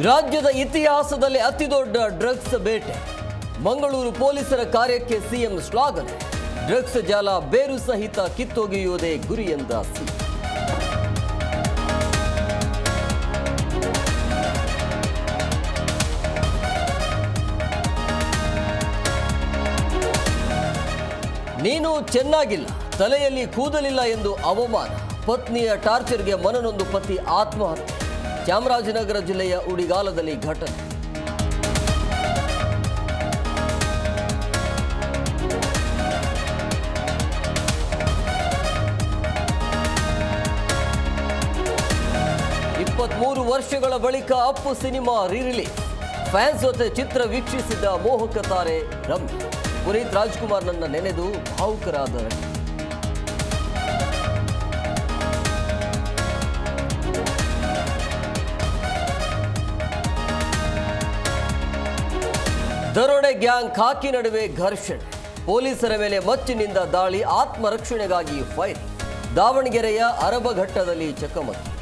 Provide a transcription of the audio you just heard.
ರಾಜ್ಯದ ಇತಿಹಾಸದಲ್ಲಿ ಅತಿದೊಡ್ಡ ಡ್ರಗ್ಸ್ ಬೇಟೆ. ಮಂಗಳೂರು ಪೊಲೀಸರ ಕಾರ್ಯಕ್ಕೆ ಸಿಎಂ ಶ್ಲಾಘನೆ. ಡ್ರಗ್ಸ್ ಜಾಲ ಬೇರು ಸಹಿತ ಕಿತ್ತೊಗೆಯುವುದೇ ಗುರಿ ಎಂದ ಸಿಎಂ. ನೀನು ಚೆನ್ನಾಗಿಲ್ಲ, ತಲೆಯಲ್ಲಿ ಕೂದಲಿಲ್ಲ ಎಂದು ಅವಮಾನ. ಪತ್ನಿಯ ಟಾರ್ಚರ್ಗೆ ಮನನೊಂದು ಪತಿ ಆತ್ಮಹತ್ಯೆ. ಚಾಮರಾಜನಗರ ಜಿಲ್ಲೆಯ ಉಡಿಗಾಲದಲ್ಲಿ ಘಟನೆ. ವರ್ಷಗಳ ಬಳಿಕ ಅಪ್ಪು ಸಿನಿಮಾ ರಿಲೀಸ್. ಫ್ಯಾನ್ಸ್ ಜೊತೆ ಚಿತ್ರ ವೀಕ್ಷಿಸಿದ ಮೋಹಕ ತಾರೆ ರಮ್ಯ. ಪುನೀತ್ ರಾಜ್ಕುಮಾರ್ನನ್ನ ನೆನೆದು ಭಾವುಕರಾದ ದರೋಡೆ ಗ್ಯಾಂಗ್ ಖಾಕಿ ನಡುವೆ ಘರ್ಷಣೆ. ಪೊಲೀಸರ ಮೇಲೆ ಮಚ್ಚಿನಿಂದ ದಾಳಿ, ಆತ್ಮರಕ್ಷಣೆಗಾಗಿ ಫೈರ್. ದಾವಣಗೆರೆಯ ಅರಬಘಟ್ಟದಲ್ಲಿ ಚಕಮಕಿ.